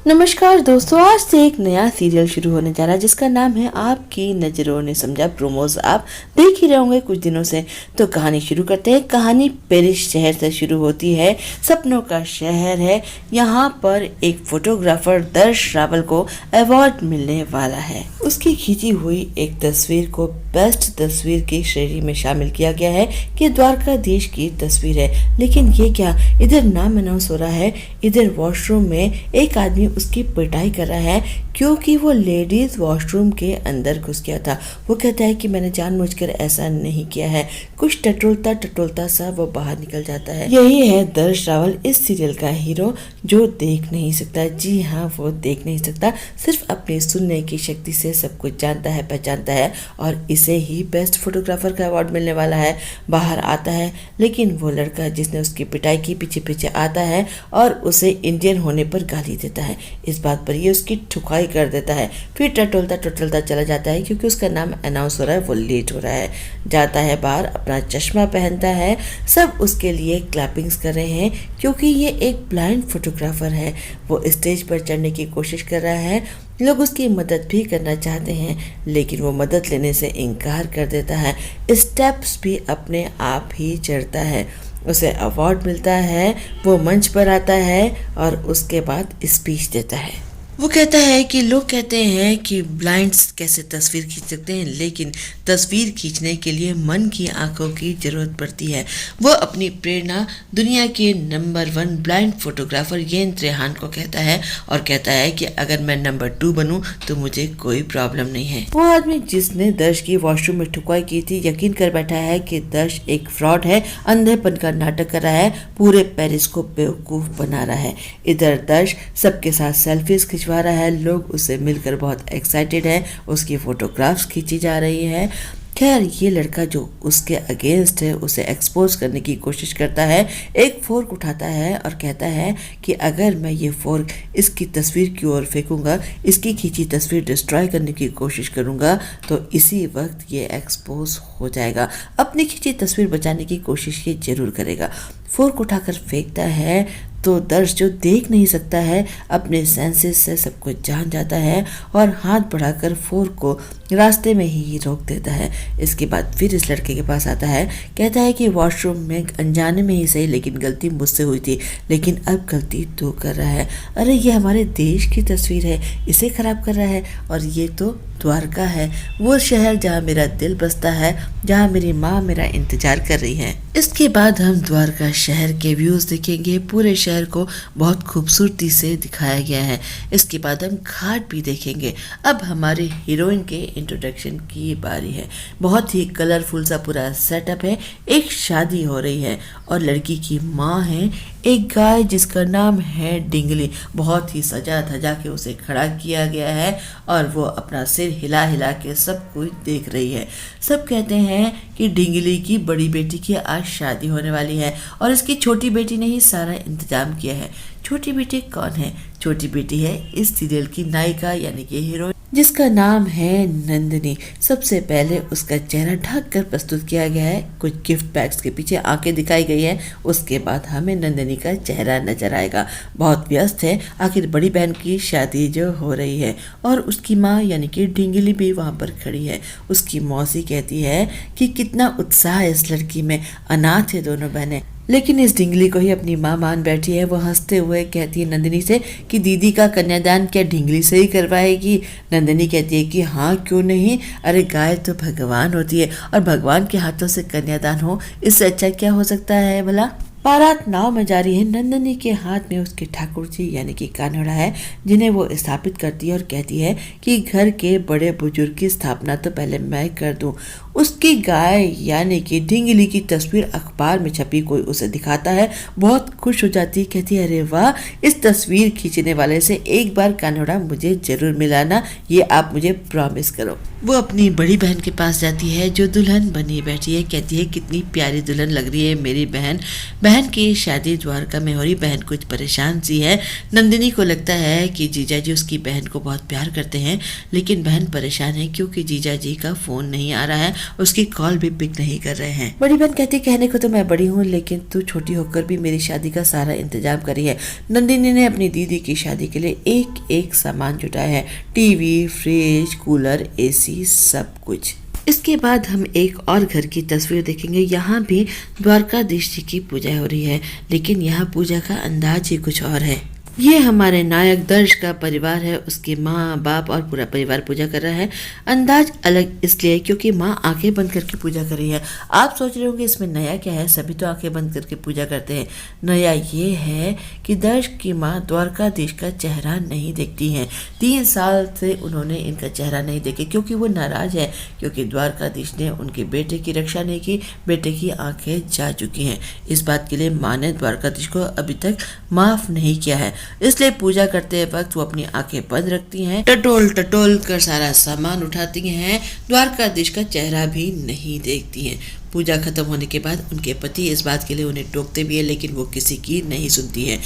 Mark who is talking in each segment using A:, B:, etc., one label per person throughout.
A: नमस्कार दोस्तों, आज से एक नया सीरियल शुरू होने जा रहा है जिसका नाम है आपकी नजरों ने समझा। प्रोमोज आप देख ही रहे होंगे कुछ दिनों से। तो कहानी शुरू करते हैं। कहानी पेरिस शहर से शुरू होती है। सपनों का शहर है। यहाँ पर एक फोटोग्राफर दर्श रावल को अवार्ड मिलने वाला है। उसकी खींची हुई एक तस्वीर को बेस्ट तस्वीर की श्रेणी में शामिल किया गया है कि द्वारकाधीश की तस्वीर है। लेकिन ये क्या, इधर नाम अनाउंस हो रहा है, इधर वॉशरूम में एक आदमी उसकी पिटाई कर रहा है क्योंकि वो लेडीज वॉशरूम के अंदर घुस गया था। वो कहता है कि मैंने जानबूझकर ऐसा नहीं किया है। कुछ टटोलता सा वो बाहर निकल जाता है। यही है दर्श रावल, इस सीरियल का हीरो, जो देख नहीं सकता। जी हाँ, वो देख नहीं सकता, सिर्फ अपनी सुनने की शक्ति से सब कुछ जानता है, पहचानता है और इसे ही बेस्ट फोटोग्राफर का अवार्ड मिलने वाला है। बाहर आता है, लेकिन वो लड़का जिसने उसकी पिटाई की पीछे पीछे आता है और उसे इंडियन होने पर गाली देता है। इस बात पर ये उसकी ठुकाई कर देता है। फिर टटोलता चला जाता है क्योंकि उसका नाम अनाउंस हो रहा है, वो लेट हो रहा है। जाता है बाहर, अपना चश्मा पहनता है। सब उसके लिए क्लैपिंग्स कर रहे हैं क्योंकि ये एक ब्लाइंड फोटोग्राफर है। वो स्टेज पर चढ़ने की कोशिश कर रहा है। लोग उसकी मदद भी करना चाहते हैं, लेकिन वो मदद लेने से इनकार कर देता है। स्टेप्स भी अपने आप ही चढ़ता है। उसे अवार्ड मिलता है। वो मंच पर आता है और उसके बाद स्पीच देता है। वो कहता है कि लोग कहते हैं कि ब्लाइंड्स कैसे तस्वीर खींच सकते हैं, लेकिन तस्वीर खींचने के लिए मन की आंखों की जरूरत पड़ती है। वो अपनी प्रेरणा दुनिया के नंबर 1 ब्लाइंड फोटोग्राफर येन त्रेहान को कहता है और कहता है कि अगर मैं नंबर 2 बनूं तो मुझे कोई प्रॉब्लम नहीं है। वो आदमी जिसने दर्श की वॉशरूम में ठुकाई की थी यकीन कर बैठा है कि दर्श एक फ्रॉड है, अंधेपन का नाटक कर रहा है, पूरे पेरिस को बेवकूफ बना रहा है। इधर दर्श सबके साथ सेल्फीज खिंचवा रहा है। लोग उससे मिलकर बहुत एक्साइटेड हैं। उसकी फोटोग्राफ्स खींची जा रही है। खैर, ये लड़का जो उसके अगेंस्ट है उसे एक्सपोज करने की कोशिश करता है। एक फोर्क उठाता है और कहता है कि अगर मैं ये फोर्क इसकी तस्वीर की ओर फेंकूंगा, इसकी खींची तस्वीर डिस्ट्रॉय करने की कोशिश करूंगा, तो इसी वक्त ये एक्सपोज हो जाएगा। अपनी खींची तस्वीर बचाने की कोशिश ये जरूर करेगा। फोर्क उठाकर फेंकता है तो दर्श जो देख नहीं सकता है अपने सेंसेस से सब कुछ जान जाता है और हाथ बढ़ाकर फोर्क को रास्ते में ही रोक देता है। इसके बाद फिर इस लड़के के पास आता है, कहता है कि वॉशरूम में अनजाने में ही सही, लेकिन गलती मुझसे हुई थी, लेकिन अब गलती तू कर रहा है। अरे ये हमारे देश की तस्वीर है, इसे खराब कर रहा है। और ये तो द्वारका है, वो शहर जहाँ मेरा दिल बसता है, जहाँ मेरी माँ मेरा इंतजार कर रही है। इसके बाद हम द्वारका शहर के व्यूज देखेंगे। पूरे शहर को बहुत खूबसूरती से दिखाया गया है। इसके बाद हम घाट भी देखेंगे। अब हमारे हीरोइन के इंट्रोडक्शन की बारी है। बहुत ही कलरफुल सा पूरा सेटअप है। एक शादी हो रही है और लड़की की माँ है एक गाय जिसका नाम है डिंगली। बहुत ही सजा धजा के उसे खड़ा किया गया है और वो अपना सिर हिला हिला के सब कुछ देख रही है। सब कहते हैं कि डिंगली की बड़ी बेटी की आज शादी होने वाली है और इसकी छोटी बेटी ने ही सारा इंतजाम किया है। छोटी बेटी कौन है? छोटी बेटी है इस सीरियल की नायिका यानी कि हीरोइन, जिसका नाम है नंदिनी। सबसे पहले उसका चेहरा ढक कर प्रस्तुत किया गया है। कुछ गिफ्ट बैग्स के पीछे आंखें दिखाई गई है। उसके बाद हमें नंदिनी का चेहरा नजर आएगा। बहुत व्यस्त है, आखिर बड़ी बहन की शादी जो हो रही है और उसकी माँ यानी कि डिंगली भी वहाँ पर खड़ी है। उसकी मौसी कहती है कि कितना उत्साह है इस लड़की में, अनाथ है दोनों बहनें, लेकिन इस डिंगली को ही अपनी माँ मान बैठी है। वो हंसते हुए कहती है नंदिनी से कि दीदी का कन्यादान क्या डिंगली से ही करवाएगी? नंदिनी कहती है कि हाँ क्यों नहीं, अरे गाय तो भगवान होती है और भगवान के हाथों से कन्यादान हो, इससे अच्छा क्या हो सकता है भला। बारात नाव में जा रही है। नंदिनी के हाथ में उसके ठाकुर जी यानी कि कान्होड़ा है, जिन्हें वो स्थापित करती है और कहती है कि घर के बड़े बुजुर्ग की स्थापना तो पहले मैं कर दूं। उसकी गाय यानी कि डिंगली की तस्वीर अखबार में छपी कोई उसे दिखाता है। बहुत खुश हो जाती है, कहती है अरे वाह, इस तस्वीर खींचने वाले से एक बार कान्होड़ा मुझे जरूर मिलाना, ये आप मुझे प्रॉमिस करो। वो अपनी बड़ी बहन के पास जाती है जो दुल्हन बनी बैठी है। कहती है कितनी प्यारी दुल्हन लग रही है मेरी बहन। बहन की शादी द्वारका में हो रही। बहन कुछ परेशान सी है। नंदिनी को लगता है कि जीजा जी उसकी बहन को बहुत प्यार करते हैं, लेकिन बहन परेशान है क्योंकि जीजा जी का फोन नहीं आ रहा है, उसकी कॉल भी पिक नहीं कर रहे हैं। बड़ी बहन कहती कहने को तो मैं बड़ी हूँ, लेकिन तू छोटी होकर भी मेरी शादी का सारा इंतजाम करी है। नंदिनी ने अपनी दीदी की शादी के लिए एक एक सामान जुटाया है, टीवी, फ्रिज, कूलर, एसी, सब कुछ। इसके बाद हम एक और घर की तस्वीर देखेंगे। यहाँ भी द्वारकाधीश जी की पूजा हो रही है, लेकिन यहाँ पूजा का अंदाज ही कुछ और है। ये हमारे नायक दर्श का परिवार है, उसकी माँ, बाप और पूरा परिवार पूजा कर रहा है। अंदाज अलग इसलिए क्योंकि माँ आंखें बंद करके पूजा कर रही है। आप सोच रहे होंगे इसमें नया क्या है, सभी तो आंखें बंद करके पूजा करते हैं। नया ये है कि दर्श की माँ द्वारकाधीश का चेहरा नहीं देखती हैं। 3 साल से उन्होंने इनका चेहरा नहीं देखे क्योंकि वो नाराज है, क्योंकि द्वारकाधीश ने उनके बेटे की रक्षा नहीं की, बेटे की आंखें जा चुकी हैं। इस बात के लिए माँ ने द्वारकाधीश को अभी तक माफ नहीं किया है, इसलिए पूजा करते वक्त वो अपनी आंखें बंद रखती हैं, टटोल टटोल कर सारा सामान उठाती हैं, द्वारकाधीश का चेहरा भी नहीं देखती हैं। पूजा खत्म होने के बाद उनके पति इस बात के लिए उन्हें टोकते भी है, लेकिन वो किसी की नहीं सुनती है।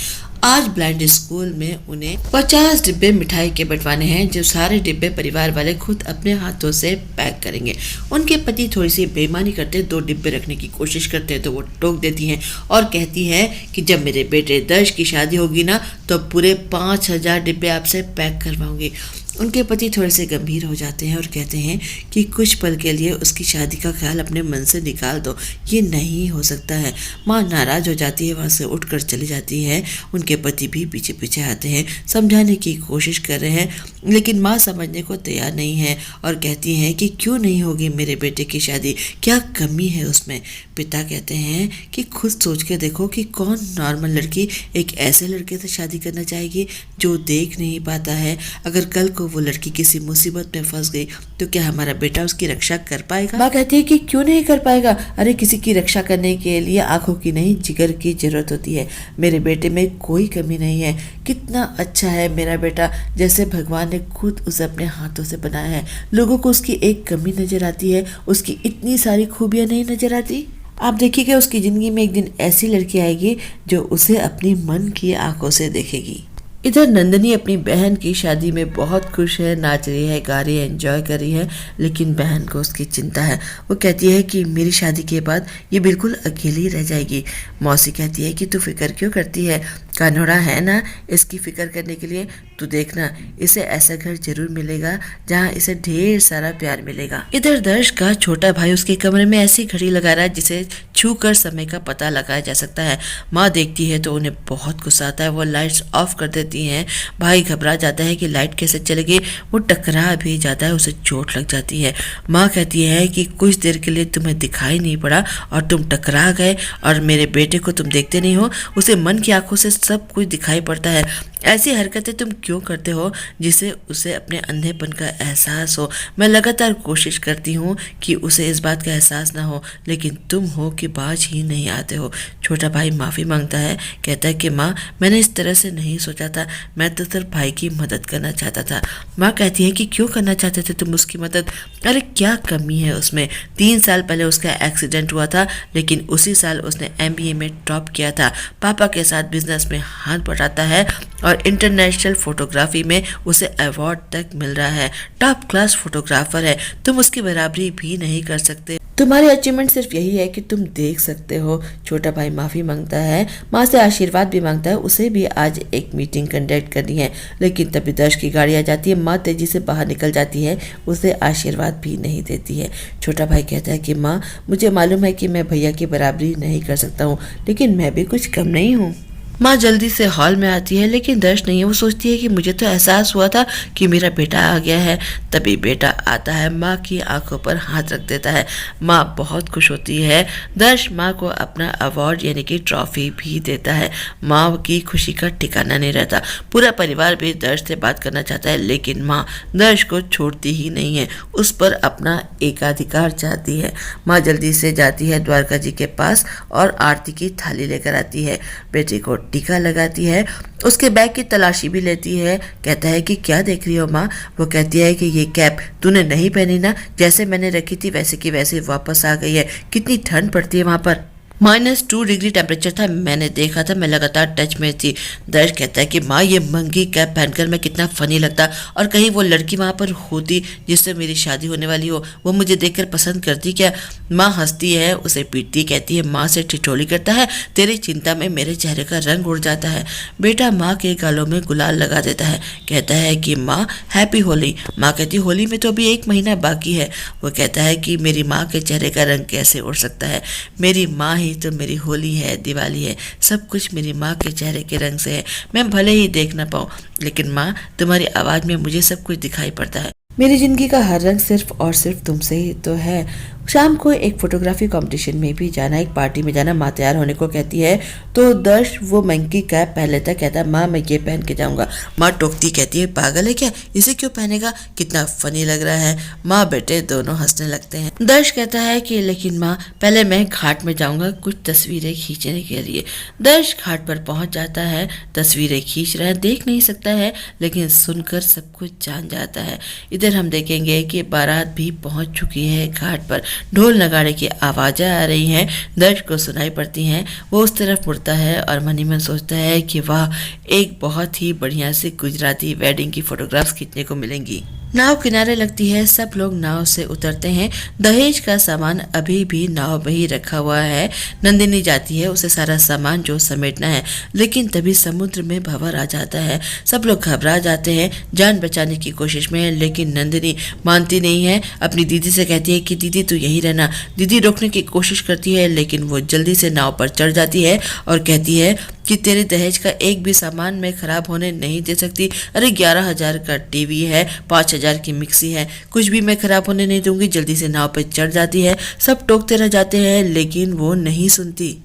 A: आज ब्लाइंड स्कूल में उन्हें 50 डिब्बे मिठाई के बंटवाने हैं, जो सारे डिब्बे परिवार वाले खुद अपने हाथों से पैक करेंगे। उनके पति थोड़ी सी बेईमानी करते, 2 डिब्बे रखने की कोशिश करते हैं तो वो टोक देती हैं और कहती है कि जब मेरे बेटे दर्श की शादी होगी ना, तो पूरे 5000 डिब्बे आपसे पैक करवाऊंगी। उनके पति थोड़े से गंभीर हो जाते हैं और कहते हैं कि कुछ पल के लिए उसकी शादी का ख्याल अपने मन से निकाल दो, ये नहीं हो सकता है। माँ नाराज हो जाती है, वहाँ से उठकर चली जाती है। उनके पति भी पीछे पीछे आते हैं, समझाने की कोशिश कर रहे हैं, लेकिन माँ समझने को तैयार नहीं है और कहती हैं कि क्यों नहीं होगी मेरे बेटे की शादी, क्या कमी है उसमें। पिता कहते हैं कि खुद सोच के देखो कि कौन नॉर्मल लड़की एक ऐसे लड़के से शादी करना चाहेगी जो देख नहीं पाता है। अगर कल को वो लड़की किसी मुसीबत में फंस गई तो क्या हमारा बेटा उसकी रक्षा कर पाएगा। माँ कहती है कि क्यों नहीं कर पाएगा, अरे किसी की रक्षा करने के लिए आंखों की नहीं जिगर की जरूरत होती है। मेरे बेटे में कोई कमी नहीं है, कितना अच्छा है मेरा बेटा, जैसे भगवान ने खुद उसे अपने हाथों से बनाया है। लोगों को उसकी एक कमी नजर आती है, उसकी इतनी सारी खूबियां नहीं नजर आती। आप देखिएगा उसकी जिंदगी में एक दिन ऐसी लड़की आएगी जो उसे अपनी मन की आंखों से देखेगी। इधर नंदिनी अपनी बहन की शादी में बहुत खुश है, नाच रही है, गा रही है, एंजॉय कर रही है, लेकिन बहन को उसकी चिंता है। वो कहती है कि मेरी शादी के बाद ये बिल्कुल अकेली रह जाएगी। मौसी कहती है कि तू फिक्र क्यों करती है, कान्होड़ा है ना इसकी फिक्र करने के लिए। तू देखना इसे ऐसा घर जरूर मिलेगा जहाँ इसे ढेर सारा प्यार मिलेगा। इधर दर्श का छोटा भाई उसके कमरे में ऐसी घड़ी लगा रहा है जिसे छू कर समय का पता लगाया जा सकता है। माँ देखती है तो उन्हें बहुत गुस्सा आता है, वो लाइट्स ऑफ कर देती हैं। भाई घबरा जाता है कि लाइट कैसे चलेगी, वो टकरा भी जाता है, उसे चोट लग जाती है। माँ कहती है कि कुछ देर के लिए तुम्हें दिखाई नहीं पड़ा और तुम टकरा गए, और मेरे बेटे को तुम देखते नहीं हो, उसे मन की आंखों से सब कुछ दिखाई पड़ता है। ऐसी हरकतें तुम क्यों करते हो जिससे उसे अपने अंधेपन का एहसास हो। मैं लगातार कोशिश करती हूँ कि उसे इस बात का एहसास ना हो, लेकिन तुम हो कि बाज ही नहीं आते हो। छोटा भाई माफ़ी मांगता है, कहता है कि माँ मैंने इस तरह से नहीं सोचा था, मैं तो सिर्फ भाई की मदद करना चाहता था। माँ कहती है कि क्यों करना चाहते थे तुम उसकी मदद, अरे क्या कमी है उसमें। 3 साल पहले उसका एक्सीडेंट हुआ था, लेकिन उसी साल उसने MBA में टॉप किया था। पापा के साथ बिजनेस में हाथ बटाता है और इंटरनेशनल फोटोग्राफी में उसे अवार्ड तक मिल रहा है। टॉप क्लास फोटोग्राफर है, तुम उसकी बराबरी भी नहीं कर सकते। तुम्हारी अचीवमेंट सिर्फ यही है कि तुम देख सकते हो। छोटा भाई माफ़ी मांगता है, माँ से आशीर्वाद भी मांगता है। उसे भी आज एक मीटिंग कंडक्ट करनी है, लेकिन तभी दर्श की गाड़ी आ जाती है। माँ तेजी से बाहर निकल जाती है, उसे आशीर्वाद भी नहीं देती है। छोटा भाई कहता है कि माँ मुझे मालूम है कि मैं भैया की बराबरी नहीं कर सकता हूँ, लेकिन मैं भी कुछ कम नहीं हूँ। माँ जल्दी से हॉल में आती है, लेकिन दर्श नहीं है। वो सोचती है कि मुझे तो एहसास हुआ था कि मेरा बेटा आ गया है। तभी बेटा आता है, माँ की आंखों पर हाथ रख देता है। माँ बहुत खुश होती है। दर्श माँ को अपना अवार्ड यानी कि ट्रॉफी भी देता है। माँ की खुशी का ठिकाना नहीं रहता। पूरा परिवार भी दर्श से बात करना चाहता है, लेकिन माँ दर्श को छोड़ती ही नहीं है, उस पर अपना एकाधिकार चाहती है। माँ जल्दी से जाती है द्वारका जी के पास और आरती की थाली लेकर आती है। बेटे को टीका लगाती है, उसके बैग की तलाशी भी लेती है। कहता है कि क्या देख रही हो माँ? वो कहती है कि ये कैप तूने नहीं पहनी ना, जैसे मैंने रखी थी वैसे की वैसे वापस आ गई है। कितनी ठंड पड़ती है वहाँ पर। -2 डिग्री टेम्परेचर था, मैंने देखा था, मैं लगातार टच में थी। दर्श कहता है कि माँ ये मंकी कैप पहनकर मैं कितना फनी लगता, और कहीं वो लड़की वहाँ पर होती जिससे मेरी शादी होने वाली हो, वो मुझे देखकर पसंद करती क्या? माँ हंसती है, उसे पीटती, कहती है माँ से ठिठोली करता है, तेरी चिंता में मेरे चेहरे का रंग उड़ जाता है। बेटा माँ के गालों में गुलाल लगा देता है, कहता है कि माँ हैप्पी होली। माँ कहती होली में तो अभी 1 महीना बाकी है। वो कहता है कि मेरी माँ के चेहरे का रंग कैसे उड़ सकता है, मेरी माँ तो मेरी होली है, दिवाली है, सब कुछ मेरी माँ के चेहरे के रंग से है। मैं भले ही देख ना पाऊँ, लेकिन माँ तुम्हारी आवाज़ में मुझे सब कुछ दिखाई पड़ता है। मेरी जिंदगी का हर रंग सिर्फ और सिर्फ तुमसे ही तो है। शाम को एक फोटोग्राफी कंपटीशन में भी जाना, एक पार्टी में जाना। माँ तैयार होने को कहती है तो दर्श वो मंकी कैप पहन लेता है, कहता है माँ मैं ये पहन के जाऊंगा। माँ टोकती, कहती है पागल है क्या, इसे क्यों पहनेगा, कितना फनी लग रहा है। माँ बेटे दोनों हंसने लगते हैं। दर्श कहता है कि लेकिन माँ पहले मैं घाट में जाऊंगा कुछ तस्वीरें खींचने के लिए। दर्श घाट पर पहुंच जाता है, तस्वीरें खींच रहा है, देख नहीं सकता है लेकिन सुनकर सब कुछ जान जाता है। इधर हम देखेंगे कि बारात भी पहुंच चुकी है घाट पर, ढोल नगाड़े की आवाज़ें आ रही हैं, दर्श को सुनाई पड़ती हैं। वो उस तरफ मुड़ता है और मन ही मन सोचता है कि वाह, एक बहुत ही बढ़िया सी गुजराती वेडिंग की फोटोग्राफ्स खींचने को मिलेंगी। नाव किनारे लगती है, सब लोग नाव से उतरते हैं। दहेज का सामान अभी भी नाव में ही रखा हुआ है। नंदिनी जाती है उसे सारा सामान जो समेटना है, लेकिन तभी समुद्र में भंवर आ जाता है। सब लोग घबरा जाते हैं, जान बचाने की कोशिश में है, लेकिन नंदिनी मानती नहीं है। अपनी दीदी से कहती है कि दीदी तू यही रहना। दीदी रोकने की कोशिश करती है, लेकिन वो जल्दी से नाव पर चढ़ जाती है और कहती है कि तेरे दहेज का एक भी सामान मैं खराब होने नहीं दे सकती। अरे 11,000 का टीवी है, 5,000 की मिक्सी है, कुछ भी मैं खराब होने नहीं दूंगी। जल्दी से नाव पे चढ़ जाती है। सब टोकते रह जाते हैं, लेकिन वो नहीं सुनती।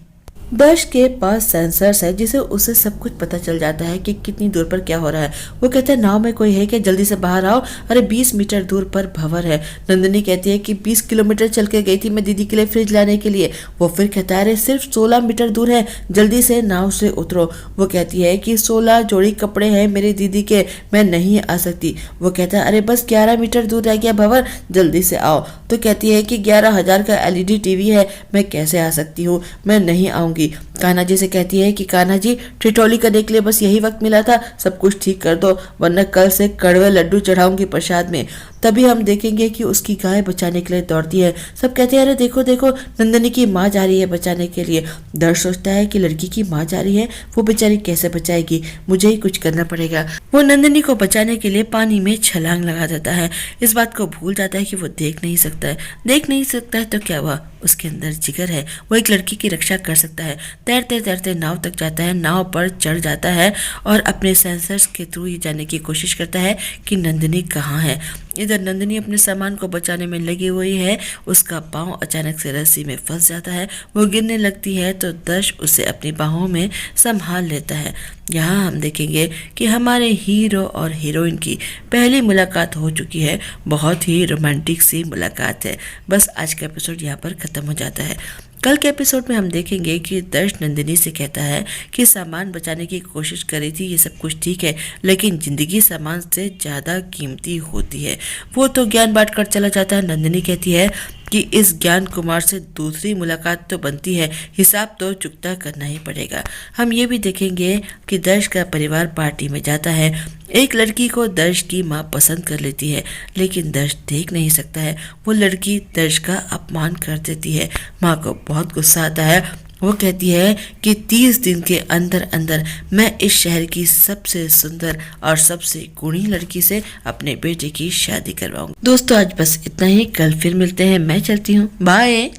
A: दर्श के पास सेंसर्स है, जिसे उसे सब कुछ पता चल जाता है कि कितनी दूर पर क्या हो रहा है। वो कहता है नाव में कोई है क्या, जल्दी से बाहर आओ। अरे 20 मीटर दूर पर भंवर है। नंदिनी कहती है कि 20 किलोमीटर चल के गई थी मैं दीदी के लिए फ्रिज लाने के लिए। वो फिर कहता है अरे सिर्फ 16 मीटर दूर है, जल्दी से नाव से उतरो। वो कहती है कि 16 जोड़ी कपड़े हैं मेरी दीदी के, मैं नहीं आ सकती। वो कहता है अरे बस 11 मीटर दूर रह गया भंवर, जल्दी से आओ। तो कहती है कि 11,000 का LED टीवी है, मैं कैसे आ सकती हूँ, मैं नहीं आऊंगी। कान्हा जी से कहती है कि कान्हा जी ठिठोली करने के लिए बस यही वक्त मिला था, सब कुछ ठीक कर दो वरना कल से कड़वे लड्डू चढ़ाऊंगी प्रसाद में। तभी हम देखेंगे कि उसकी गाय बचाने के लिए दौड़ती है। सब कहते हैं अरे देखो देखो नंदिनी की माँ जा रही है बचाने के लिए। दर्श सोचता है कि लड़की की माँ जा रही है, वो बेचारी कैसे बचाएगी, मुझे ही कुछ करना पड़ेगा। वो नंदिनी को बचाने के लिए पानी में छलांग लगा देता है। इस बात को भूल जाता है कि वो देख नहीं सकता है। देख नहीं सकता है तो क्या हुआ, उसके अंदर जिगर है, वो एक लड़की की रक्षा कर सकता है। तैरते तैरते नाव तक जाता है, नाव पर चढ़ जाता है और अपने सेंसर्स के थ्रू ही जाने की कोशिश करता है कि नंदिनी कहाँ है। इधर नंदिनी अपने सामान को बचाने में लगी हुई है, उसका पाँव अचानक से रस्सी में फंस जाता है, वो गिरने लगती है तो दर्श उसे अपनी बाहों में संभाल लेता है। यहाँ हम देखेंगे कि हमारे हीरो और हीरोइन की पहली मुलाकात हो चुकी है, बहुत ही रोमांटिक सी मुलाकात है। बस आज का एपिसोड यहाँ पर खत्म हो जाता है। कल के एपिसोड में हम देखेंगे कि दर्श नंदिनी से कहता है कि सामान बचाने की कोशिश करी थी, ये सब कुछ ठीक है, लेकिन जिंदगी सामान से ज़्यादा कीमती होती है। वो तो ज्ञान बांट कर चला जाता है। नंदिनी कहती है कि इस ज्ञान कुमार से दूसरी मुलाकात तो बनती है, हिसाब तो चुकता करना ही पड़ेगा। हम ये भी देखेंगे कि दर्श का परिवार पार्टी में जाता है। एक लड़की को दर्श की माँ पसंद कर लेती है, लेकिन दर्श देख नहीं सकता है। वो लड़की दर्श का अपमान कर देती है। माँ को बहुत गुस्सा आता है। वो कहती है कि 30 दिन के अंदर अंदर मैं इस शहर की सबसे सुंदर और सबसे गुणी लड़की से अपने बेटे की शादी करवाऊंगी। दोस्तों आज बस इतना ही, कल फिर मिलते हैं। मैं चलती हूँ, बाय।